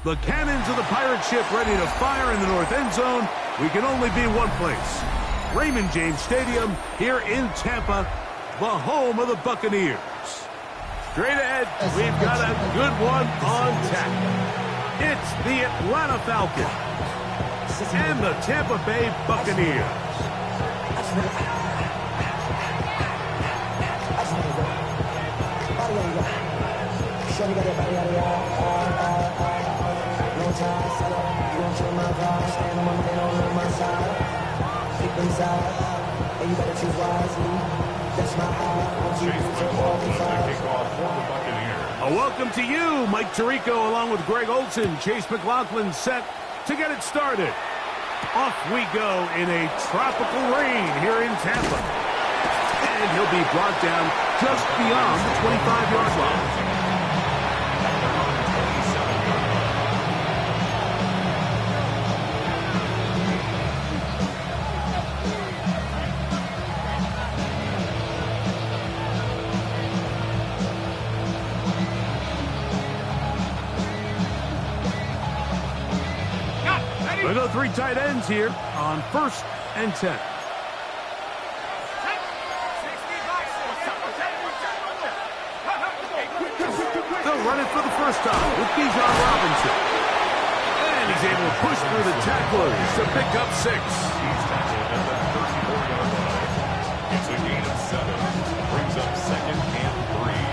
The cannons of the pirate ship ready to fire in the north end zone. We can only be one place. Raymond James Stadium here in Tampa, the home of the Buccaneers. Straight ahead, we've got a good one on tap. It's the Atlanta Falcons and the Tampa Bay Buccaneers. A welcome to you, Mike Tirico, along with Greg Olson. Chase McLaughlin set to get it started. Off we go in a tropical rain here in Tampa. And he'll be brought down just beyond the 25-yard line. We go three tight ends here on 1st and 10. They'll run it for the first time with Bijan Robinson. And he's able to push through the tacklers to pick up 6. It's a gain of 7. Brings up 2nd and 3.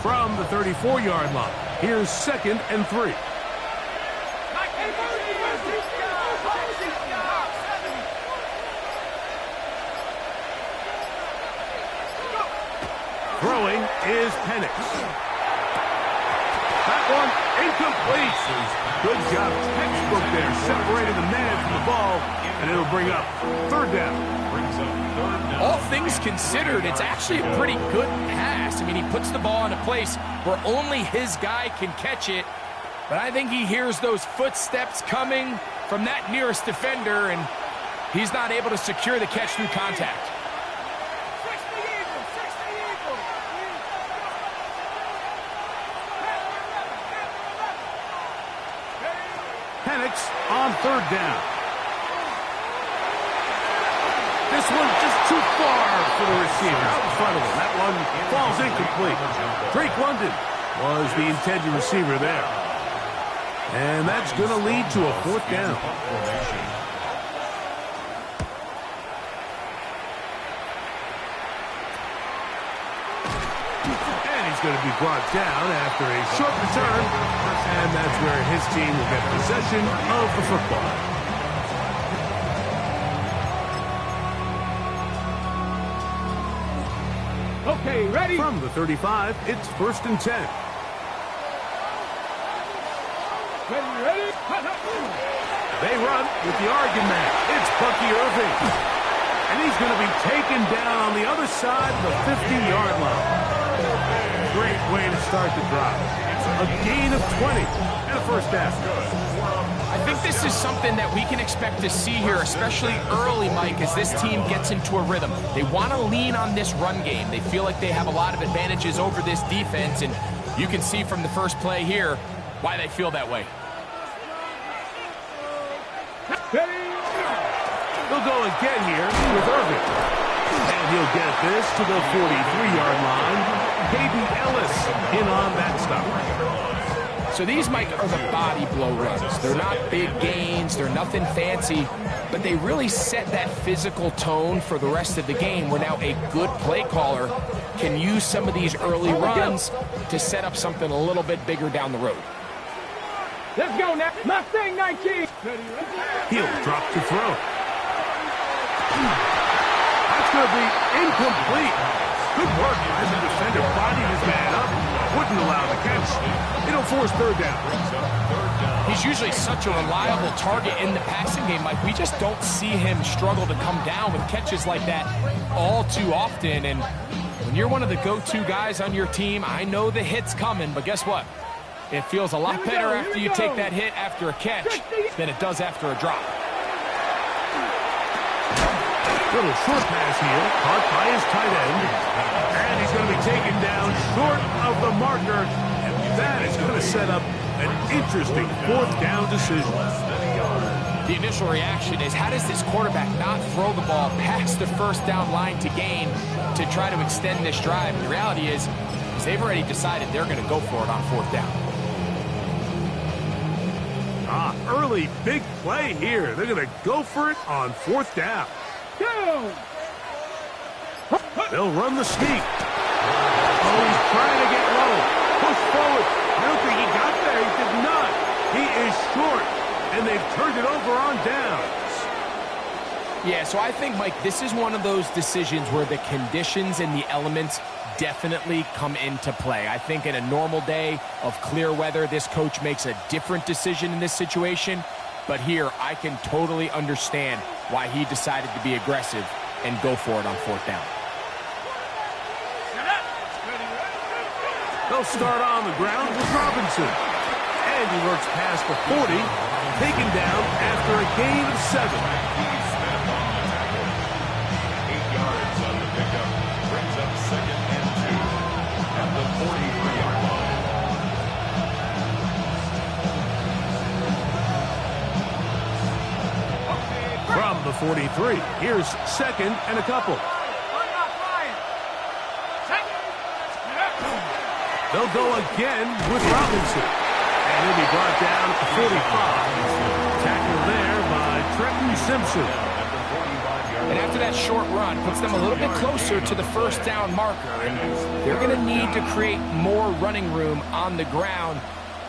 From the 34-yard line, here's 2nd and 3. Throwing is Penix. That one incomplete. Good job, textbook there, separating the man from the ball, and it'll bring up 3rd down. All things considered, it's actually a pretty good pass. I mean, he puts the ball in a place where only his guy can catch it. But I think he hears those footsteps coming from that nearest defender, and he's not able to secure the catch through contact. Penix on 3rd down. This one's just too far for the receiver. Out in front of him. That one falls incomplete. Drake London was the intended receiver there. And that's going to lead to a 4th down. And he's going to be brought down after a short return. And that's where his team will get possession of the football. Okay, ready? From the 35, it's 1st and 10. Ready? They run with the Oregon man. It's Bucky Irving. And he's going to be taken down on the other side of the 50-yard line. Great way to start the drive. A gain of 20 and a 1st down. I think this is something that we can expect to see here, especially early, Mike, as this team gets into a rhythm. They want to lean on this run game. They feel like they have a lot of advantages over this defense, and you can see from the first play here why they feel that way. They'll go again here with Irving. And he'll get this to the 43-yard line. Hayden Ellis in on that stop. So these, Mike, are the body blow runs. They're not big gains. They're nothing fancy. But they really set that physical tone for the rest of the game where now a good play caller can use some of these early runs to set up something a little bit bigger down the road. Let's go now. Mustang 19. He'll drop to throw. That's going to be incomplete. Good work as the defender bodied his man up. Wouldn't allow the catch. It'll force 3rd down. He's usually such a reliable target in the passing game, Mike. We just don't see him struggle to come down with catches like that all too often. And When you're one of the go-to guys on your team, I know the hit's coming, but guess what? It feels a lot better after you take that hit after a catch than it does after a drop. Little short pass here, caught by his tight end. And he's going to be taken down short of the marker. And that is going to set up an interesting fourth down decision. The initial reaction is, how does this quarterback not throw the ball past the first down line to gain to try to extend this drive? And the reality is they've already decided they're going to go for it on fourth down. Early big play here. They're going to go for it on fourth down. They'll run the sneak. Oh, he's trying to get low. Push forward. I don't think he got there. He did not. He is short, and they've turned it over on downs. Yeah, so I think, Mike, this is one of those decisions where the conditions and the elements definitely come into play. I think in a normal day of clear weather, this coach makes a different decision in this situation. But here, I can totally understand why he decided to be aggressive and go for it on fourth down. They'll start on the ground with Robinson. And he works past the 40, taken down after a gain of 7. 8 yards on the pickup. Brings up 2nd and 2 at the 43-yard line. From the 43, here's 2nd and a couple. They'll go again with Robinson. And he'll be brought down at the 45. Tackled there by Trenton Simpson. And after that short run, puts them a little bit closer to the first down marker. And they're going to need to create more running room on the ground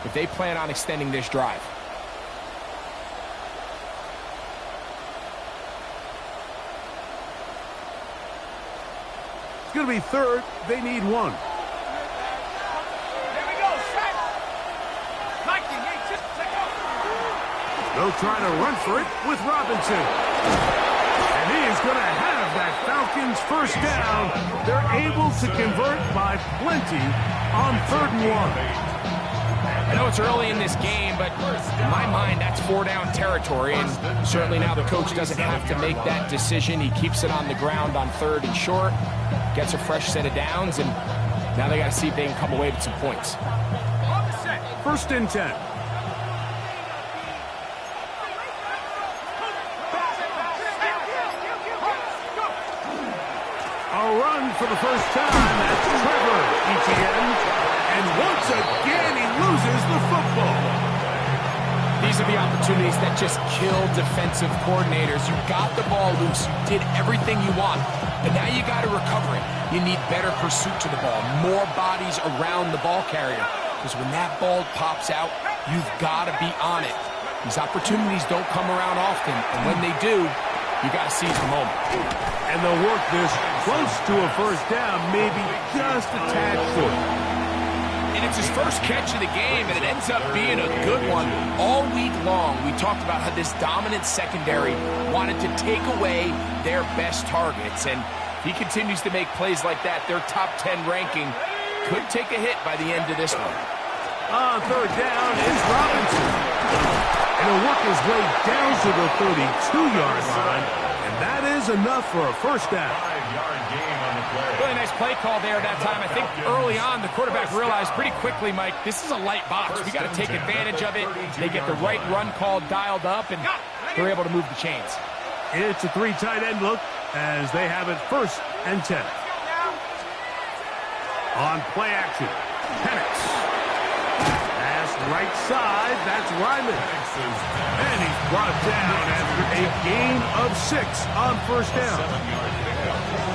if they plan on extending this drive. It's going to be 3rd. They need 1. They'll try to run for it with Robinson. And he is going to have that Falcons first down. They're able to convert by plenty on 3rd and 1. I know it's early in this game, but in my mind, that's 4-down territory. And certainly now the coach doesn't have to make that decision. He keeps it on the ground on 3rd and short, gets a fresh set of downs, and now they got to see if they can come away with some points. 1st and 10. For the first time, that's Trevor Etienne. And once again, he loses the football. These are the opportunities that just kill defensive coordinators. You got the ball loose. You did everything you want. But now you got to recover it. You need better pursuit to the ball, more bodies around the ball carrier. Because when that ball pops out, you've got to be on it. These opportunities don't come around often. And when they do, you got to seize the moment. And they'll work this close to a first down, maybe just a tad short. And it's his first catch of the game, and it ends up being a good one. All week long, we talked about how this dominant secondary wanted to take away their best targets. And if he continues to make plays like that, their top 10 ranking could take a hit by the end of this one. On 3rd down is Robinson. And he'll work his way down to the 32-yard line. And that is enough for a first down. 5-yard gain on the play. Really nice play call there that time. I think early on the quarterback realized pretty quickly, Mike, this is a light box. We got to take advantage of it. They get the right run call dialed up, and they're able to move the chains. It's a 3 tight end look as they have it 1st and 10. On play action, Penix. Right side, that's Ryman. And he's brought down after a gain of 6 on first down.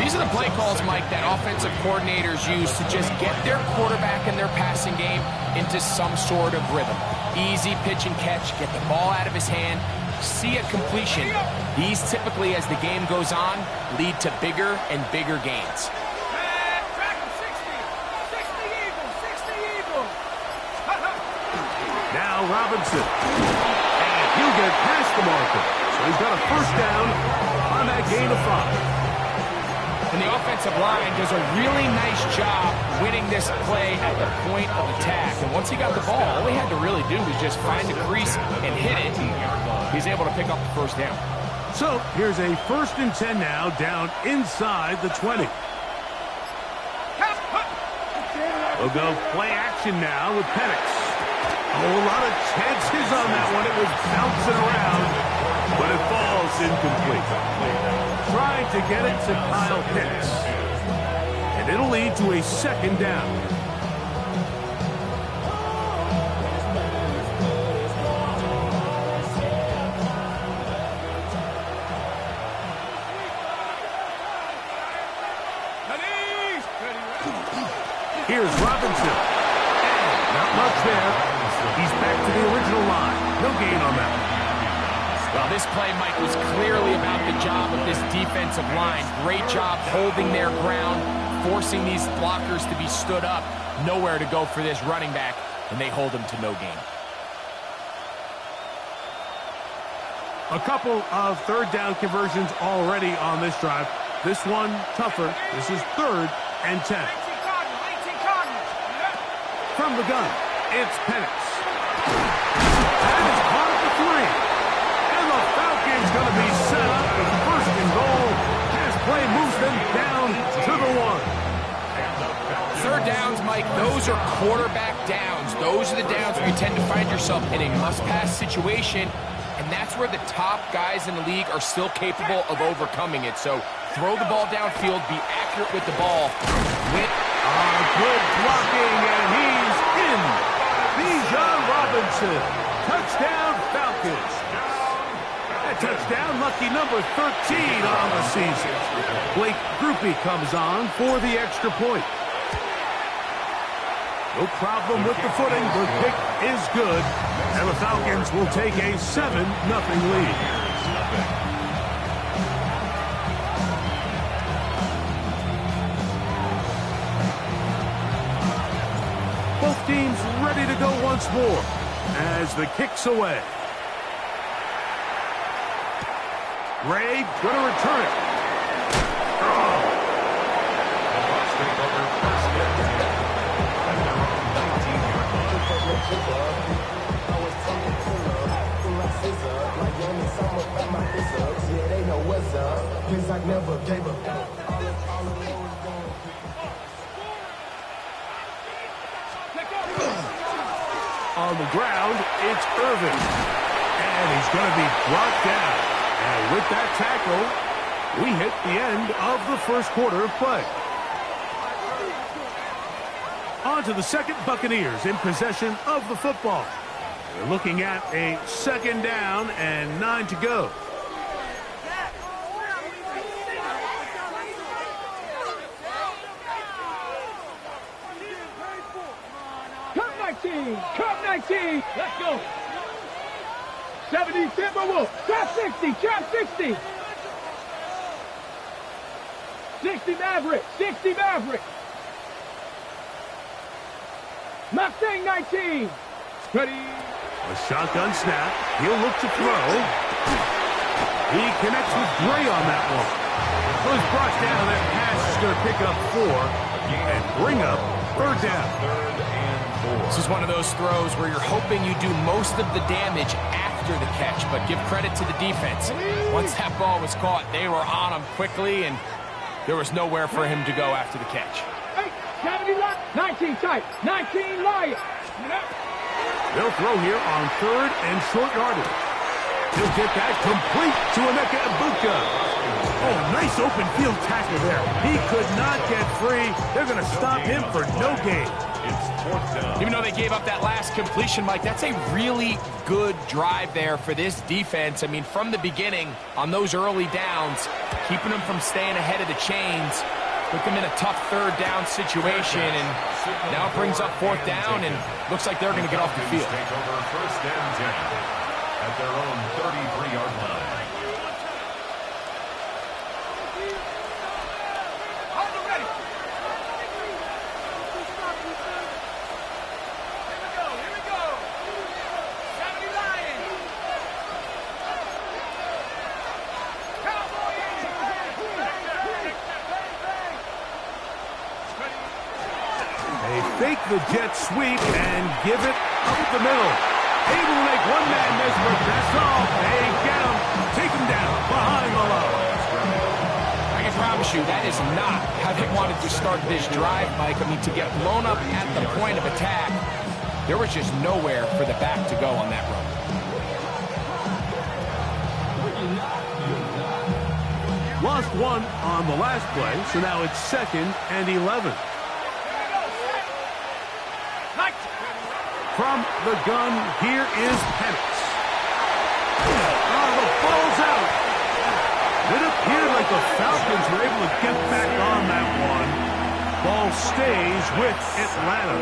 These are the play calls, Mike, that offensive coordinators use to just get their quarterback and their passing game into some sort of rhythm. Easy pitch and catch, get the ball out of his hand, see a completion. These typically, as the game goes on, lead to bigger and bigger gains. Now Robinson. And he'll get past the marker. So he's got a first down on that gain of 5. And And the offensive line does a really nice job winning this play at the point of attack. And once he got the ball, all he had to really do was just find the crease and hit it. He's able to pick up the first down. So here's a 1st and 10 now, down inside the 20. We'll go play action now with Penix. Oh, a lot of chances on that one. It was bouncing around, but it falls incomplete. Trying to get it to Kyle Pitts. And it'll lead to a 2nd down. Here's Robinson. And not much there. He's back to the original line. No gain on that. Well, this play, Mike, was clearly about the job of this defensive line. Great job holding their ground, forcing these blockers to be stood up. Nowhere to go for this running back, and they hold him to no gain. A couple of 3rd down conversions already on this drive. This one tougher. This is 3rd and 10. From the gun, it's Penix. That is caught at the 3. And the Falcons going to be set up with 1st and goal. Pass play moves them down to the 1. 3rd downs, Mike, those are quarterback downs. Those are the downs where you tend to find yourself in a must-pass situation, and that's where the top guys in the league are still capable of overcoming it. So throw the ball downfield, be accurate with the ball. Good blocking, and he's in. Bijan Robinson. Touchdown, Falcons. That touchdown, lucky number 13 on the season. Blake Groupie comes on for the extra point. No problem with the footing. The kick is good, and the Falcons will take a 7-0 lead. Both teams ready to go once more as the kick's away. Ray going to return it. On the ground, it's Irvin. And he's going to be brought down. And with that tackle, we hit the end of the 1st quarter of play. On to the 2nd, Buccaneers in possession of the football. They're looking at a 2nd down and 9 to go. Cup 19, let's go. 70 Timberwolves, trap 60, trap 60. 60 Maverick, 60 Maverick. Mustang 19. Ready. A shotgun snap. He'll look to throw. He connects with Gray on that one. So he's brought down. That pass is going to pick up 4 and bring up 3rd down. This is one of those throws where you're hoping you do most of the damage after the catch, but give credit to the defense. Once that ball was caught, they were on him quickly, and there was nowhere for him to go after the catch. 19 tight, 19 Lion. They'll throw here on 3rd and short yardage. He'll get that complete to Emeka Egbuka. Oh, nice open field tackle there. He could not get free. They're going to stop him for no gain. Even though they gave up that last completion, Mike, that's a really good drive there for this defense. I mean, from the beginning, on those early downs, keeping them from staying ahead of the chains, put them in a tough 3rd down situation, and now it brings up 4th down, and looks like they're going to get off the field. Take over 1st and 10 at their own 33-yard line. fake the jet sweep and give it up the middle. Able to make one man miss, but that's all. They get him. Take him down behind the line. I can promise you that is not how they wanted to start this drive, Mike. I mean, to get blown up at the point of attack, there was just nowhere for the back to go on that run. Lost one on the last play, so now it's 2nd and 11. From the gun, here is Penix. Oh, the ball's out. It appeared like the Falcons were able to get back on that one. Ball stays with Atlanta.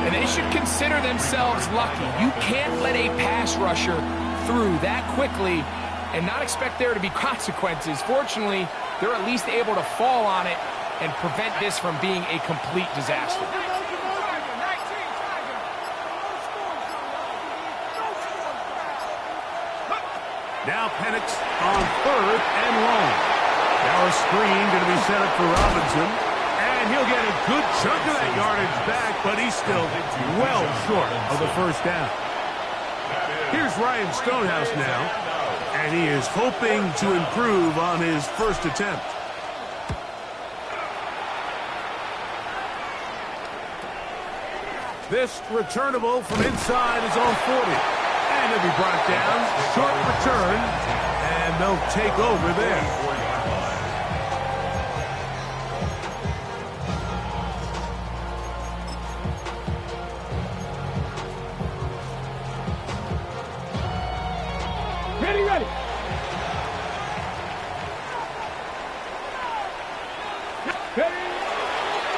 And they should consider themselves lucky. You can't let a pass rusher through that quickly and not expect there to be consequences. Fortunately, they're at least able to fall on it and prevent this from being a complete disaster. Now Penix on 3rd and long. Now a screen going to be set up for Robinson. And he'll get a good chunk of that yardage back, but he's still well short of the first down. Here's Ryan Stonehouse now, and he is hoping to improve on his first attempt. This returnable from inside his own 40. And he'll be brought down. Short return, and they'll take over there. Ready.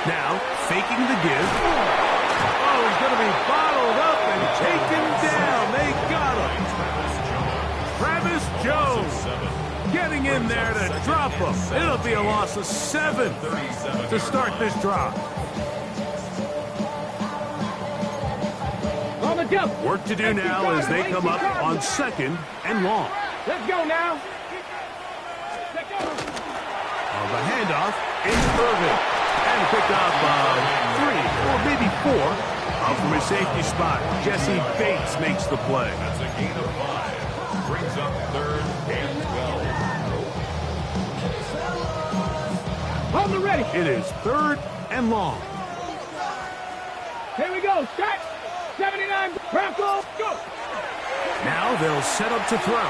Now, faking the give. Oh, he's going to be bottled up and taken down. They got him. Travis Jones getting in there to drop him. It'll be a loss of 7 to start this drive. On the jump. Work to do now as they come up on 2nd and long. Let's go now. The handoff is Irvin. And picked up 3 or maybe 4. Out from his safety spot, Jesse Bates makes the play. That's a gain of 5. Brings up 3rd and 12. Hold the ready. It is 3rd and long. Here we go. Start. 79. Broncos. Go. Now they'll set up to throw.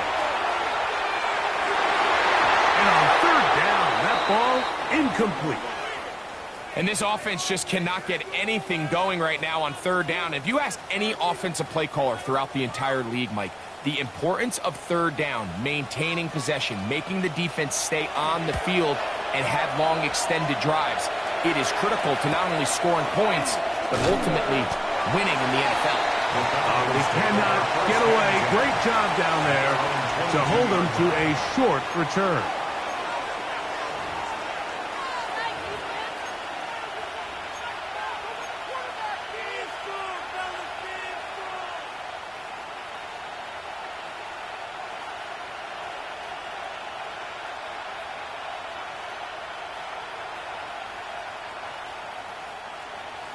And on 3rd down, that ball incomplete. And this offense just cannot get anything going right now on 3rd down. If you ask any offensive play caller throughout the entire league, Mike, the importance of 3rd down, maintaining possession, making the defense stay on the field and have long extended drives, it is critical to not only scoring points, but ultimately winning in the NFL. He cannot get away. Great job down there to hold him to a short return.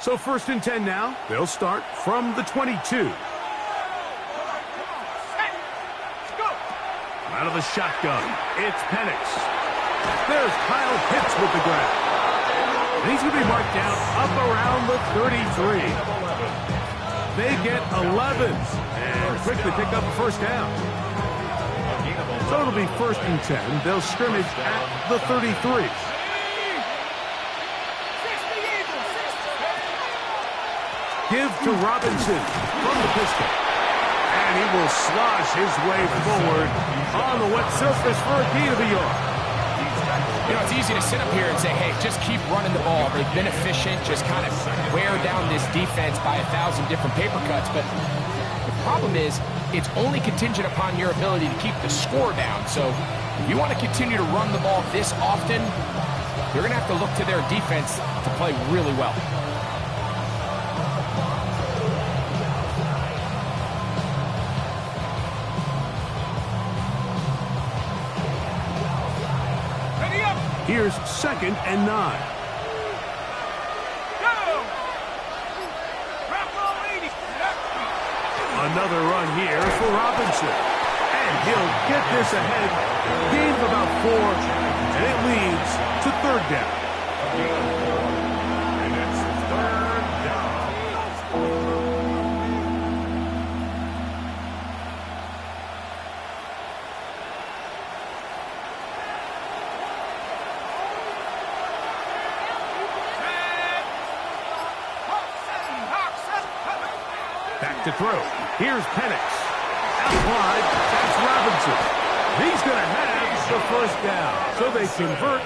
So 1st and 10 now. They'll start from the 22. Out of the shotgun, it's Penix. There's Kyle Pitts with the grab. And he's going to be marked down up around the 33. They get 11 and quickly pick up a first down. So it'll be 1st and 10. They'll scrimmage at the 33. Give to Robinson from the pistol. And he will slosh his way forward on the wet surface for a gain of a yard. You know, it's easy to sit up here and say, hey, just keep running the ball. They've been efficient, just kind of wear down this defense by 1,000 different paper cuts. But the problem is, it's only contingent upon your ability to keep the score down. So if you want to continue to run the ball this often, you're going to have to look to their defense to play really well. Here's 2nd and 9. Another run here for Robinson. And he'll get this ahead. Gain of about 4, and it leads to third down. And it's third down. Back to throw. Here's Penix. Out wide, that's Robinson. He's going to have the first down. So they convert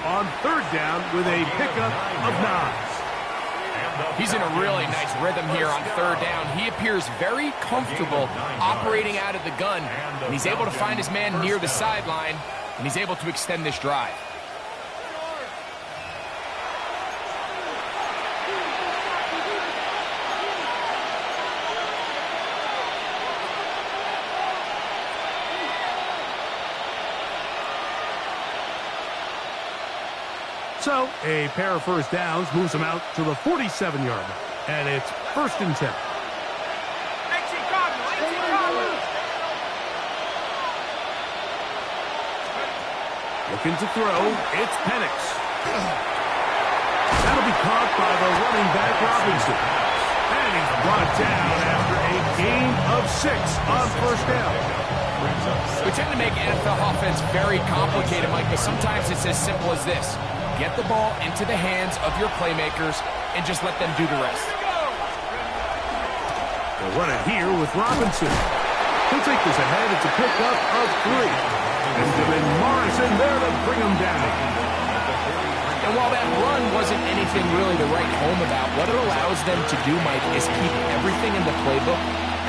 on third down with a pickup of 9. He's in a really nice rhythm here on third down. He appears very comfortable operating out of the gun, and he's able to find his man near the sideline, and he's able to extend this drive. So, a pair of first downs moves them out to the 47-yard line. And it's 1st and 10. Looking to throw, it's Penix. That'll be caught by the running back Robinson. And he's brought down after a gain of 6 on first down. We tend to make NFL offense very complicated, Mike, but sometimes it's as simple as this. Get the ball into the hands of your playmakers and just let them do the rest. They'll run it here with Robinson. He'll take this ahead. It's a pickup of 3. Benjamin Morrison there to bring him down. And while that run wasn't anything really to write home about, what it allows them to do, Mike, is keep everything in the playbook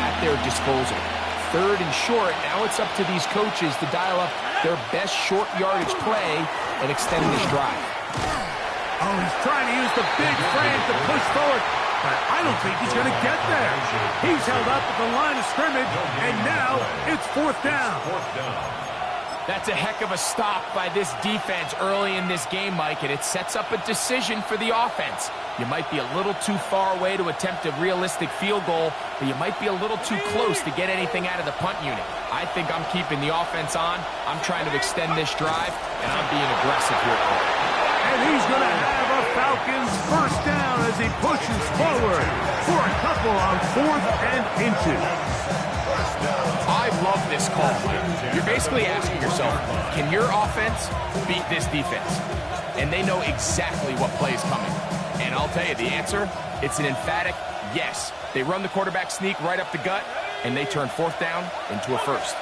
at their disposal. Third and short, now it's up to these coaches to dial up their best short yardage play and extend this drive. Oh, he's trying to use the big frame to push forward, but I don't think he's going to get there. He's held up at the line of scrimmage, and now it's 4th down. That's a heck of a stop by this defense early in this game, Mike, and it sets up a decision for the offense. You might be a little too far away to attempt a realistic field goal, but you might be a little too close to get anything out of the punt unit. I think I'm keeping the offense on. I'm trying to extend this drive, and I'm being aggressive here. And he's going to have a Falcons first down as he pushes forward for a couple on 4th and inches. I love this call, Mike. You're basically asking yourself, can your offense beat this defense? And they know exactly what play is coming. And I'll tell you the answer, it's an emphatic yes. They run the quarterback sneak right up the gut, and they turn 4th down into a 1st.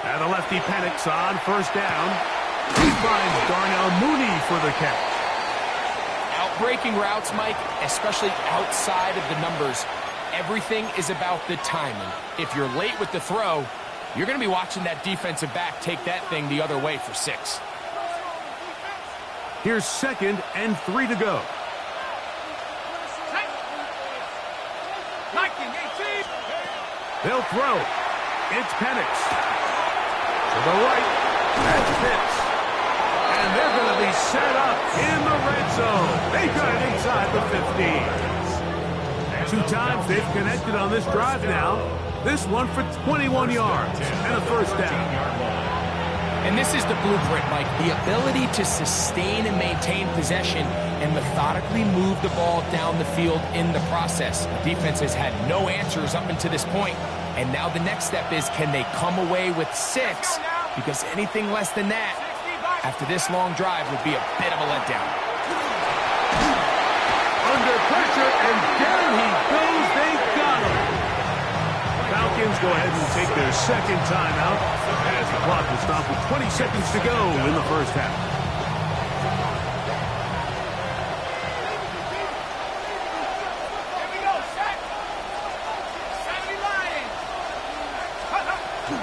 And the lefty Penix on first down. He finds Darnell Mooney for the catch. Outbreaking routes, Mike, especially outside of the numbers, everything is about the timing. If you're late with the throw, you're going to be watching that defensive back take that thing the other way for 6. Here's 2nd and 3 to go. They'll throw. It's Penix. To the right. That's Pitts. And they're going to be set up in the red zone. They got it inside the 15. 2 times they've connected on this drive now. This one for 21 yards and a first down. And this is the blueprint, Mike. The ability to sustain and maintain possession and methodically move the ball down the field in the process. The defense has had no answers up until this point, and now the next step is, can they come away with 6? Because anything less than that, after this long drive, would be a bit of a letdown. Under pressure, and down he goes. They got him. Falcons go ahead and take their 2nd timeout as the clock will stop with 20 seconds to go in the first half.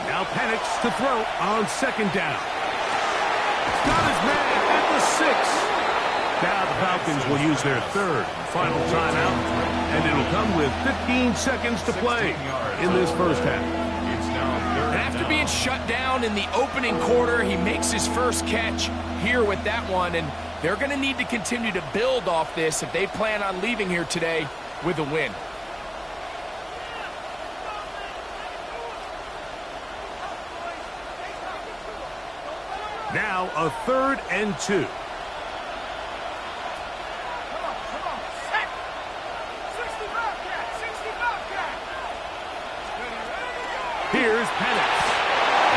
Now Penix to throw on 2nd down. Got his man at the 6. Now the Falcons will use their 3rd final timeout, and it'll come with 15 seconds to play in this first half. And after being shut down in the opening quarter, he makes his first catch here with that one, and they're going to need to continue to build off this if they plan on leaving here today with a win. Now a 3rd and 2. Here's Penix.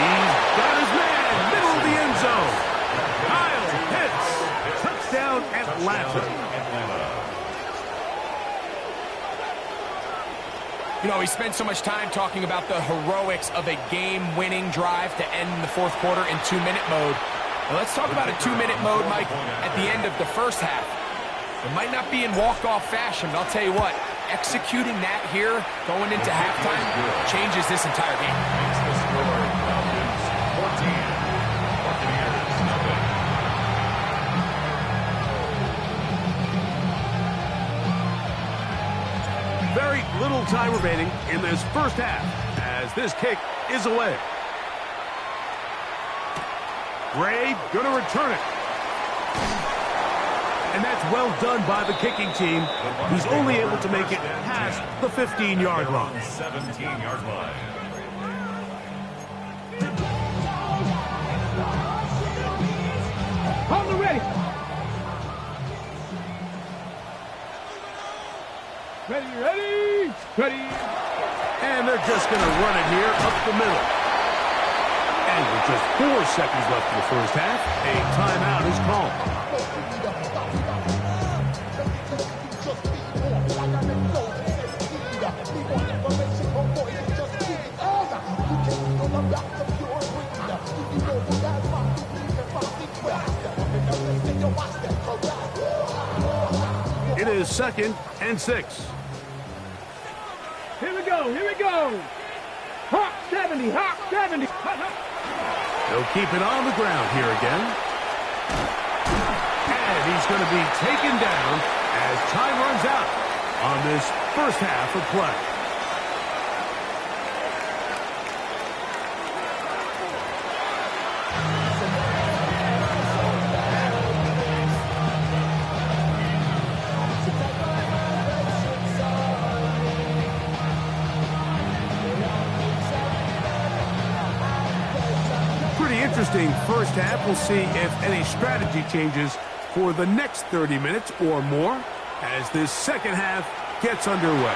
He's got his man, middle of the end zone. Kyle Pitts. Touchdown, Atlanta. You know, he spent so much time talking about the heroics of a game-winning drive to end the 4th quarter in 2-minute mode. Well, let's talk about a 2-minute mode, Mike, at the end of the 1st half. It might not be in walk-off fashion, but I'll tell you what, executing that here, going into halftime, changes this entire game. Makes the score Falcons 14, Buccaneers nothing. Very little time remaining in this 1st half as this kick is away. Gray gonna return it. And that's well done by the kicking team. He's only able to make it past the 15-yard line. 17-yard line. Hold it ready. Ready. And they're just going to run it here up the middle. And with just 4 seconds left in the 1st half, a timeout is called. It is 2nd and 6. Here we go. Hawk 70. They'll keep it on the ground here again. And he's going to be taken down as time runs out on this 1st half of play. Interesting 1st half. We'll see if any strategy changes for the next 30 minutes or more as this 2nd half gets underway.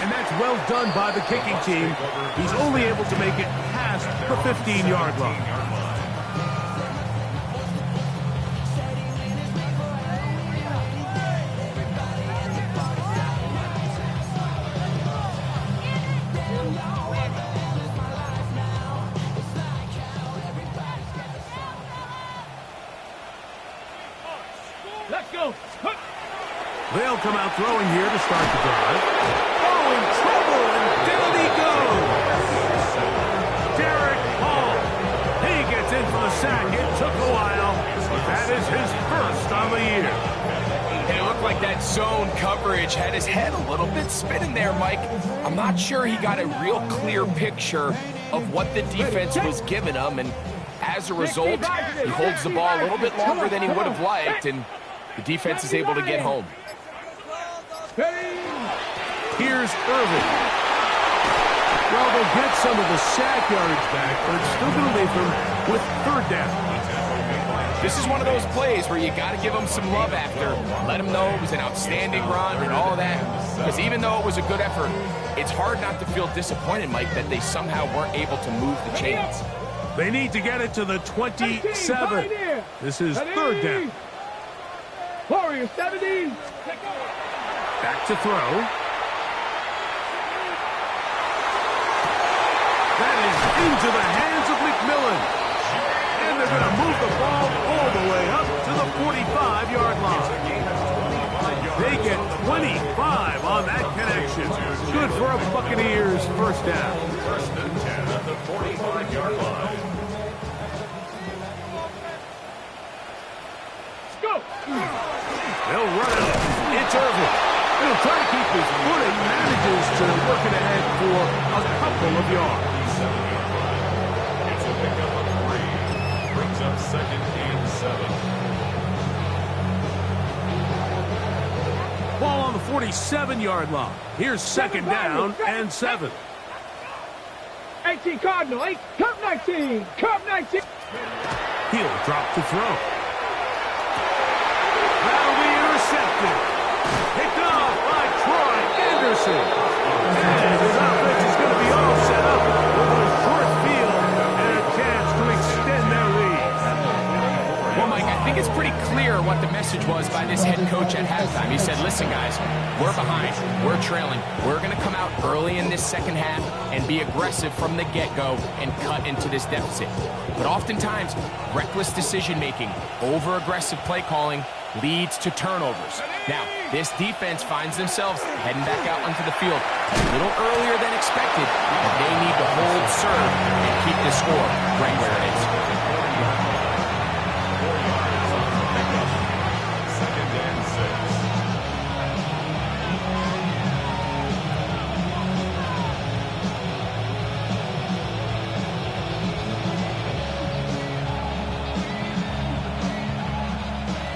And that's well done by the kicking team. He's only able to make it past the 15-yard line. Let's go. They'll come out throwing here to start the drive. Oh, in trouble, and down he goes. Derek Hall. He gets in for the sack. It took a while, but that is his 1st on the year. And it looked like that zone coverage had his head a little bit spinning there, Mike. I'm not sure he got a real clear picture of what the defense was giving him, and as a result, he holds the ball a little bit longer than he would have liked, and the defense is able to get home. Here's Irvin. Well, they'll get some of the sack yardage back, but it's still going to leave them with 3rd down. This is one of those plays where you got to give him some love after. Let him know it was an outstanding run and all of that. Because even though it was a good effort, it's hard not to feel disappointed, Mike, that they somehow weren't able to move the chains. They need to get it to the 27. This is 3rd down. Warrior 70. Back to throw. That is into the hands of McMillan. And they're going to move the ball all the way up to the 45-yard line. They get 25 on that connection. Good for a Buccaneers 1st down. 1st and 10 at the 45-yard line. Go. They'll run it up. It's Irvin. He'll try to keep his foot and manages to work it ahead for a couple of yards. It's a pickup of 3. Brings up 2nd and 7. Ball on the 47-yard line. Here's 2nd down and 7. 18 Cardinal, 8, Cup 19, Cup 19. He'll drop to throw. That'll be intercepted. Picked off by Troy Anderson. And his offense is going to be all set up with a short field and a chance to extend their lead. Well, Mike, I think it's pretty clear what the message was by this head coach at halftime. He said, listen, guys, we're behind. We're trailing. We're going to come out early in this second half and be aggressive from the get-go and cut into this deficit. But oftentimes, reckless decision-making, over-aggressive play calling leads to turnovers. Now, this defense finds themselves heading back out onto the field a little earlier than expected, but they need to hold serve and keep the score right where it is. 4 yards on the pickup. 2nd and 6.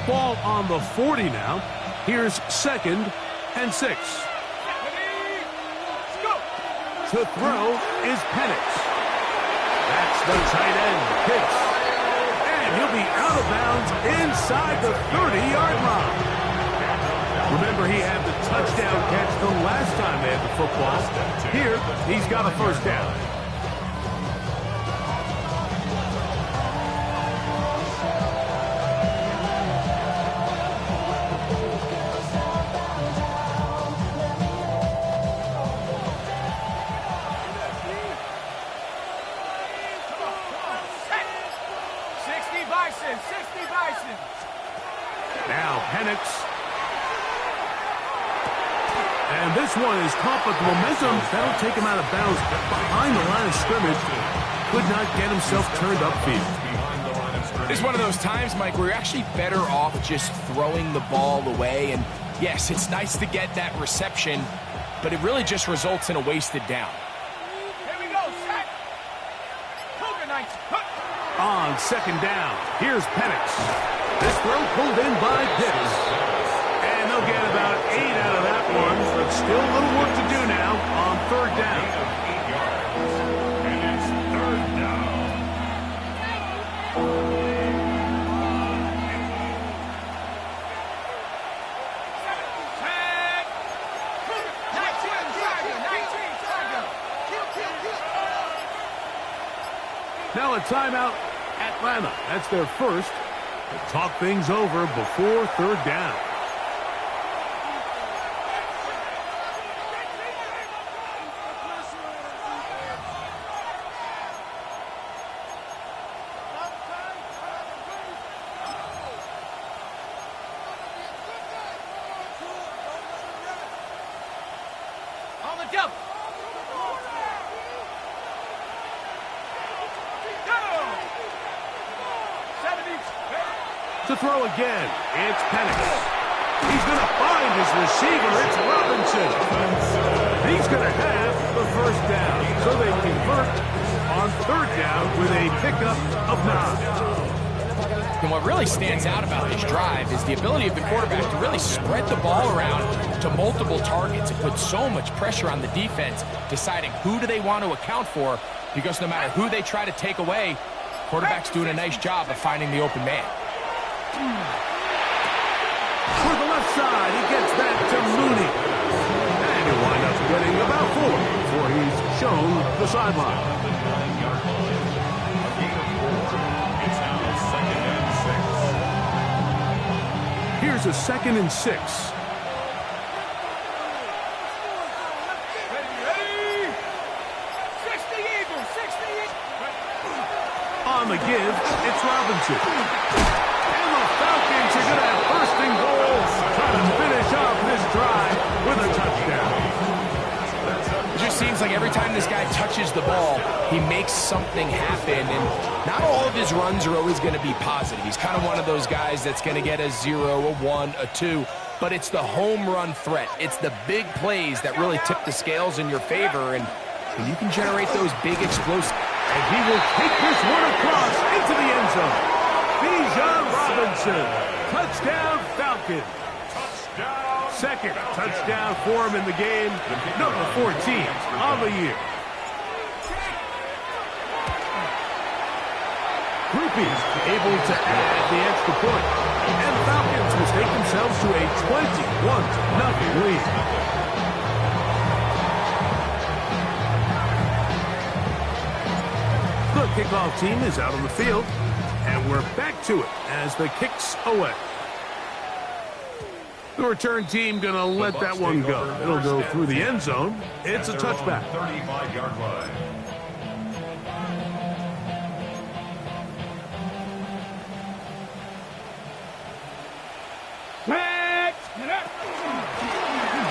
Ball on the 40 now. Here's 2nd and 6. To throw is Penix. That's the tight end, Pitts. And he'll be out of bounds inside the 30-yard line. Remember, he had the touchdown catch the last time they had the football. Here, he's got a first down. Now Penix. And this one is caught, but the momentum, that'll take him out of bounds behind the line of scrimmage. Could not get himself turned upfield. This is one of those times, Mike, where you're actually better off just throwing the ball away. And yes, it's nice to get that reception, but it really just results in a wasted down. Here we go, set. Cougar Knights. On 2nd down, here's Penix. This throw pulled in by Pitts. And they'll get about 8 out of that one, but still a little work to do now on 3rd down. 8 yards. And it's 3rd down. Now a timeout, Atlanta. That's their first. To talk things over before 3rd down. On the jump. To throw again, it's Penix. He's going to find his receiver. It's Robinson. He's going to have the first down. So they convert on 3rd down with a pickup of 9. And what really stands out about this drive is the ability of the quarterback to really spread the ball around to multiple targets. It puts so much pressure on the defense, deciding who do they want to account for, because no matter who they try to take away, quarterback's doing a nice job of finding the open man. For the left side, he gets that to Mooney. And he'll wind up getting about 4 before he's shown the sideline. It's now 2nd and 6. Here's a 2nd and 6. On the give, it's Robinson. And the Falcons are going to have first and goal, trying to finish off this drive with a touchdown. It just seems like every time this guy touches the ball, he makes something happen. And not all of his runs are always going to be positive. He's kind of one of those guys that's going to get a 0, a 1, a 2. But it's the home run threat. It's the big plays that really tip the scales in your favor. And when you can generate those big explosive. And he will take this one across into the end zone. Bijan Robinson. Touchdown, Falcons. Touchdown. 2nd touchdown for him in the game. Number 14 on the year. Groupies able to add the extra point. And the Falcons will take themselves to a 21-0 lead. The kickoff team is out on the field, and we're back to it as the kick's away. The return team going to let that one go. It'll go through the end zone. It's a touchback. 35-yard line.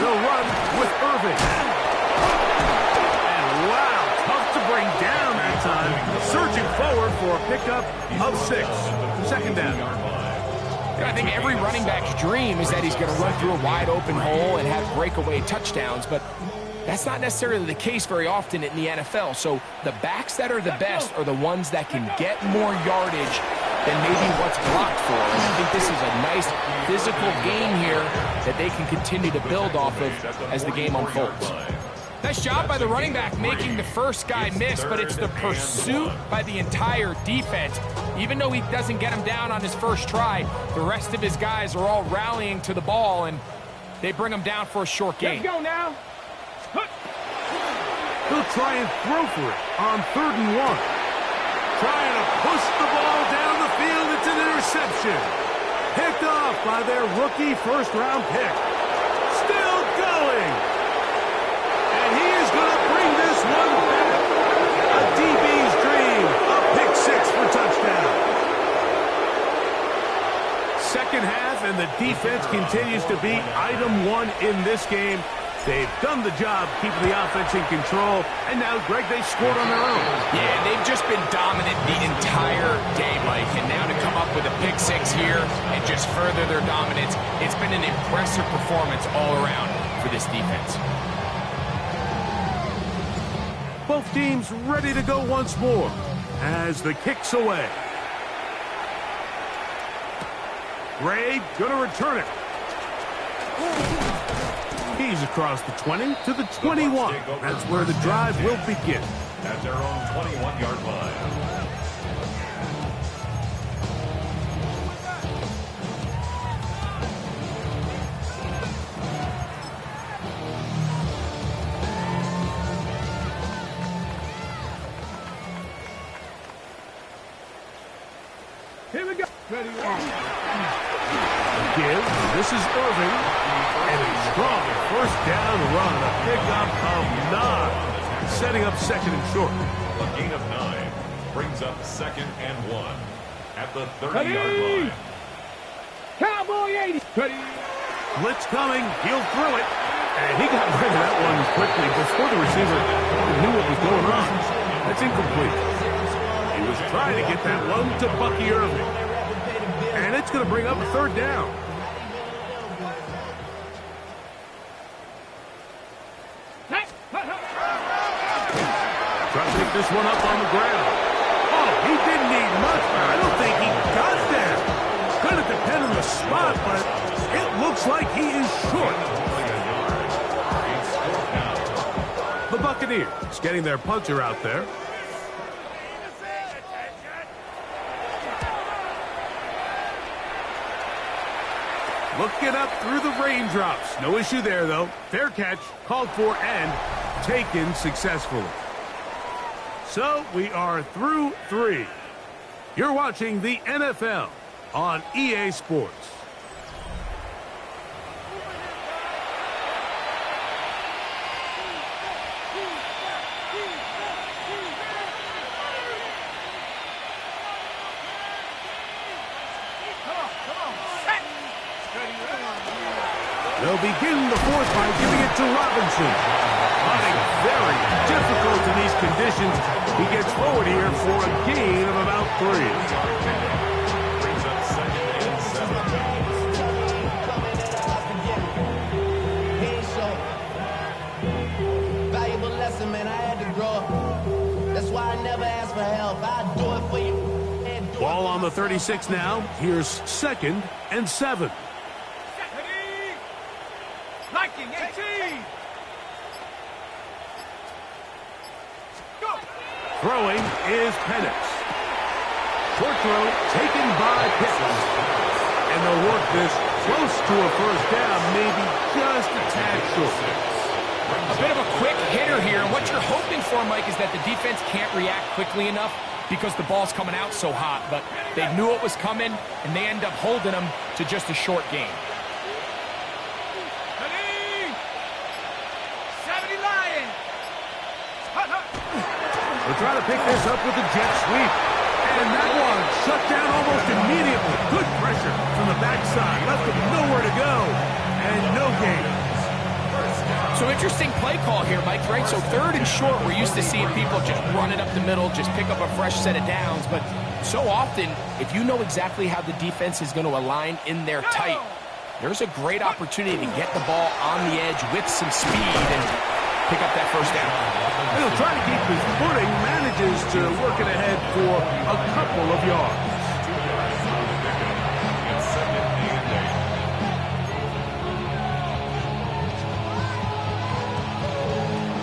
They'll run with Irving. And wow, tough to bring down that time. Surging forward for a pickup of 6. Second down. I think every running back's dream is that he's going to run through a wide open hole and have breakaway touchdowns, but that's not necessarily the case very often in the NFL. So the backs that are the best are the ones that can get more yardage than maybe what's blocked for. And I think this is a nice physical game here that they can continue to build off of as the game unfolds. Nice job by the running back making the first guy miss, but it's the pursuit by the entire defense. Even though he doesn't get him down on his first try, the rest of his guys are all rallying to the ball, and they bring him down for a short gain. Let's go now. He'll try and throw for it on 3rd and 1. Trying to push the ball down the field. It's an interception. Picked off by their rookie first-round pick. Still going. And he is going to bring this one back. A DB's dream. A pick 6 for touchdown. Second half, and the defense continues to be item 1 in this game. They've done the job keeping the offense in control, and now, Greg, they scored on their own. Yeah, they've just been dominant the entire day, Mike, and now to come up with a pick 6 here and just further their dominance, it's been an impressive performance all around for this defense. Both teams ready to go once more as the kick's away. Gray going to return it. He's across the 20 to the 21. That's where the drive will begin. At their own 21-yard line. Here we go. Ready. Give. This is Irving. And a strong first down run. A pickup of 9. Setting up 2nd and short. A gain of 9 brings up 2nd and 1 at the 30-yard line. Cowboy 80. Ready. Blitz coming. He'll throw it. And he got rid of that one quickly before the receiver knew what was going on. That's incomplete. He was trying to get that one to Bucky Irving. And it's going to bring up a 3rd down. Trying to pick this one up on the ground. Oh, he didn't need much, but I don't think he got there. Going to depend on the spot, but it looks like he is short. The Buccaneers getting their punter out there. Looking up through the raindrops. No issue there, though. Fair catch, called for, and taken successfully. So we are through 3. You're watching the NFL on EA Sports. They'll begin the 4th by giving it to Robinson. Running very difficult in these conditions. He gets forward here for a gain of about 3. Brings up 2nd and 7. Valuable lesson, man. I had to grow up. That's why I never ask for help. I do it for you. Ball on the 36 now. Here's 2nd and 7. Liking 18. Throwing is Penix. Short throw taken by Pitts. And they'll work this close to a first down, maybe just a tad short. A bit of a quick hitter here. And what you're hoping for, Mike, is that the defense can't react quickly enough because the ball's coming out so hot. But they knew it was coming, and they end up holding them to just a short game. 70 Lions. They'll try to pick this up with the jet sweep. And that one shut down almost immediately. Good pressure from the backside. Left them nowhere to go. And no gain. So interesting play call here, Mike, right? So 3rd and short, we're used to seeing people just run it up the middle, just pick up a fresh set of downs. But so often, if you know exactly how the defense is going to align in there tight, there's a great opportunity to get the ball on the edge with some speed and pick up that first down. He'll try to keep his footing, manages to work it ahead for a couple of yards.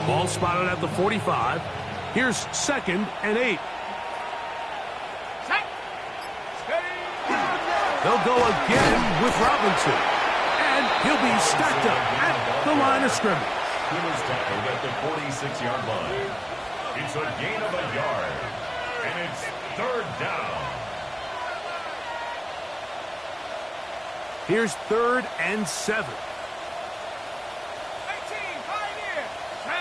Ball spotted at the 45. Here's 2nd and 8. They'll go again with Robinson. And he'll be stacked up at the line of scrimmage. He was tackled at the 46-yard line. It's a gain of a yard. And it's 3rd down. Here's 3rd and 7. 18, Pioneer. 10.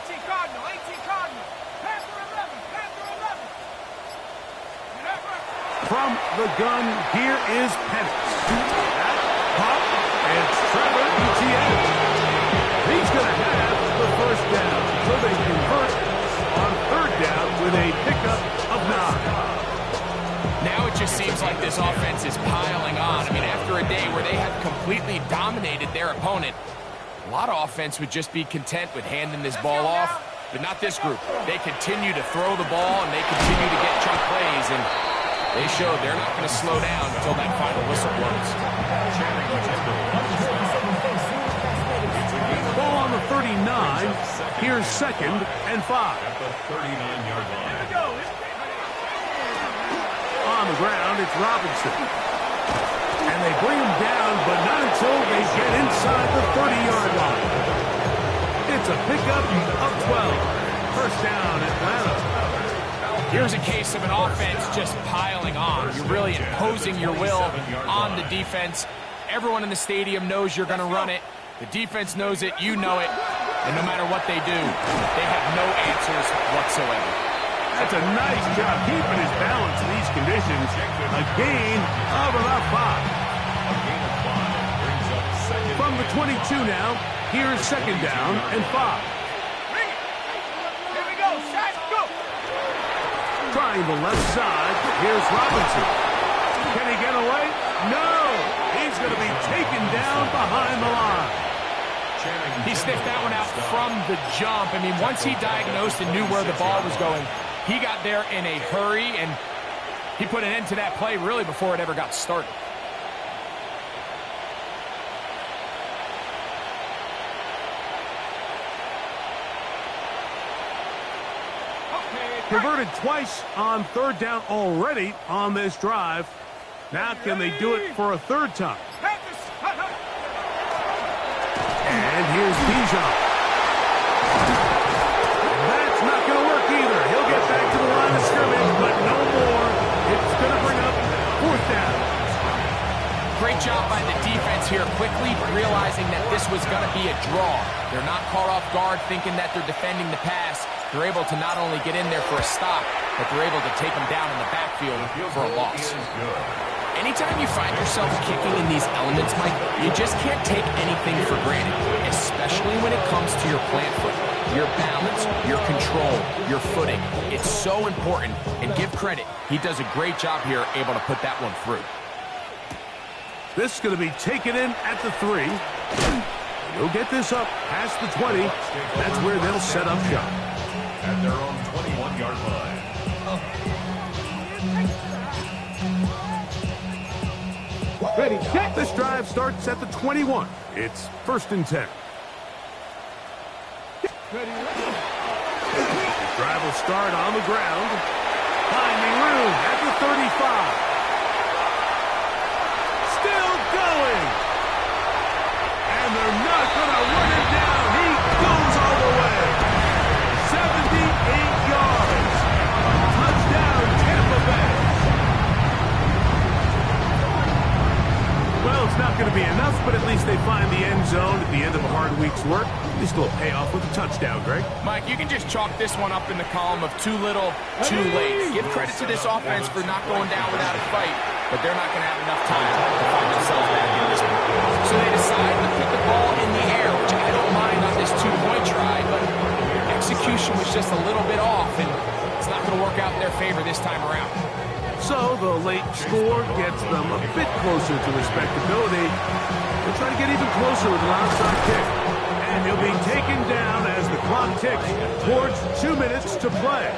18, Cardinal. 18, Cardinal. Panther 11. Panther 11. From the gun, here is Penix. Pop, it's Trevor Etienne. He's going to have the first down, so they convert on 3rd down with a pickup of 9. Now it just seems like this offense is piling on. I mean, after a day where they have completely dominated their opponent, a lot of offense would just be content with handing this ball off, but not this group. They continue to throw the ball, and they continue to get chunk plays, and they showed they're not going to slow down until that final whistle blows. Ball on the 39. Here's 2nd and 5. At the 39-yard line. On the ground, it's Robinson. And they bring him down, but not until they get inside the 30-yard line. It's a pickup of 12. First down, Atlanta. Here's a case of an offense just piling on. You're really imposing your will on the defense. Everyone in the stadium knows you're going to run it. The defense knows it, you know it, and no matter what they do, they have no answers whatsoever. That's a nice job keeping his balance in these conditions. A gain of about 5. From the 22 now, here's 2nd down and 5. Here we go. Shaq, go. Trying the left side, here's Robinson. Can he get away? No! He's going to be taken down behind the line. He sniffed that one out from the jump. I mean, once he diagnosed and knew where the ball was going, he got there in a hurry, and he put an end to that play really before it ever got started. Converted twice on 3rd down already on this drive. Now can they do it for a 3rd time? And here's Bijan. That's not going to work either. He'll get back to the line of scrimmage, but no more. It's going to bring up 4th down. Great job by the defense here, quickly realizing that this was going to be a draw. They're not caught off guard thinking that they're defending the pass. They're able to not only get in there for a stop, but they're able to take them down in the backfield for a loss. Anytime you find yourself kicking in these elements, Mike, you just can't take anything for granted, especially when it comes to your plant foot, your balance, your control, your footing. It's so important, and give credit. He does a great job here, able to put that one through. This is going to be taken in at the 3. He'll get this up past the 20. That's where they'll set up shop. At their own 21-yard line. Ready, set. This drive starts at the 21. It's 1st and 10. The drive will start on the ground. Finding room at the 35. Still going. And they're not going to run him down. He goes all the way. 78 yards. Touchdown, Tampa Bay. Well, it's not going to be enough, but at least they find the end zone at the end of a hard week's work. At least they'll pay off with a touchdown, Greg. Mike, you can just chalk this one up in the column of too little, too late. Give credit to this offense for not going down without a fight, but they're not going to have enough time to find themselves back in this one. So they decide to put the ball in the air, which I don't mind on this two-point try, but execution was just a little bit off, and it's not going to work out in their favor this time around. So the late score gets them a bit closer to respectability. They'll try to get even closer with an onside kick. And he'll be taken down as the clock ticks towards 2 minutes to play.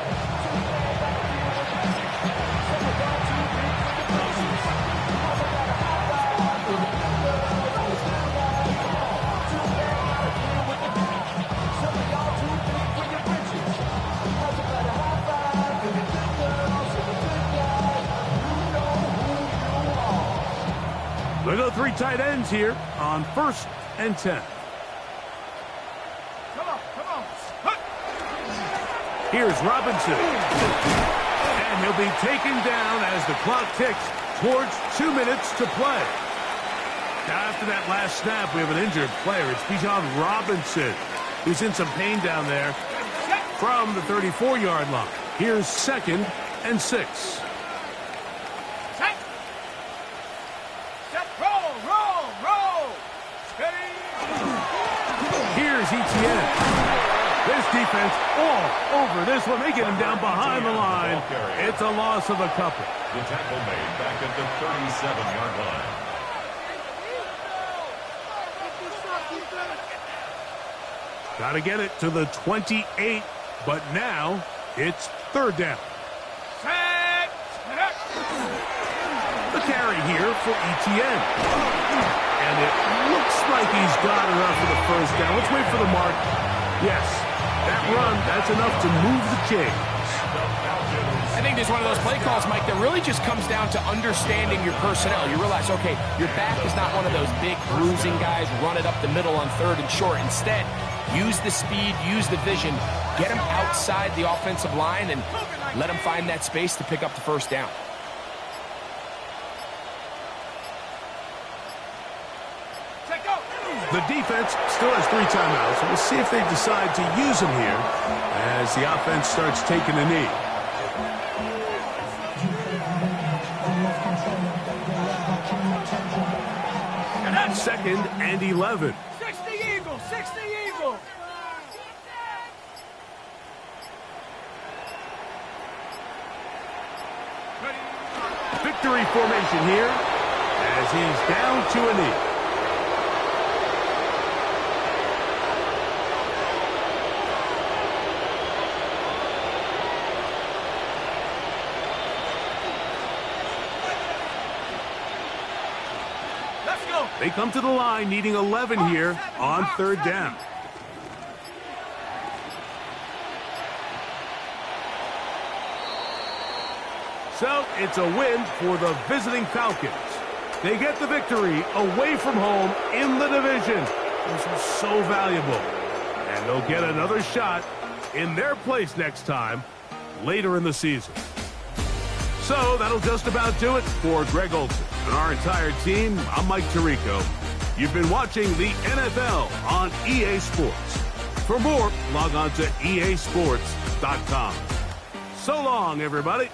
They go 3 tight ends here on 1st and 10. Come on. Here's Robinson. And he'll be taken down as the clock ticks towards 2 minutes to play. Now, after that last snap, we have an injured player. It's Bijan Robinson, who's in some pain down there from the 34-yard line. Here's 2nd and 6. Here's Etienne. This defense all over this one. They get him down behind the line. It's a loss of a couple. The tackle made back at the 37-yard line. Got to get it to the 28, but now it's 3rd down. The carry here for Etienne. And it looks like he's got enough for the 1st down. Let's wait for the mark. Yes, that run, that's enough to move the chains. I think this is one of those play calls, Mike, that really just comes down to understanding your personnel. You realize, okay, your back is not one of those big bruising guys, run it up the middle on 3rd and short. Instead, use the speed, use the vision, get him outside the offensive line, and let him find that space to pick up the 1st down. The defense still has 3 timeouts. We'll see if they decide to use them here as the offense starts taking a knee. And that's 2nd and 11. 60 Eagles, 60 Eagles. Victory formation here as he's down to a knee. They come to the line needing 11 here on 3rd down. So it's a win for the visiting Falcons. They get the victory away from home in the division. This is so valuable. And they'll get another shot in their place next time later in the season. So that'll just about do it for Greg Olsen and our entire team. I'm Mike Tirico. You've been watching the NFL on EA Sports. For more, log on to easports.com. So long, everybody.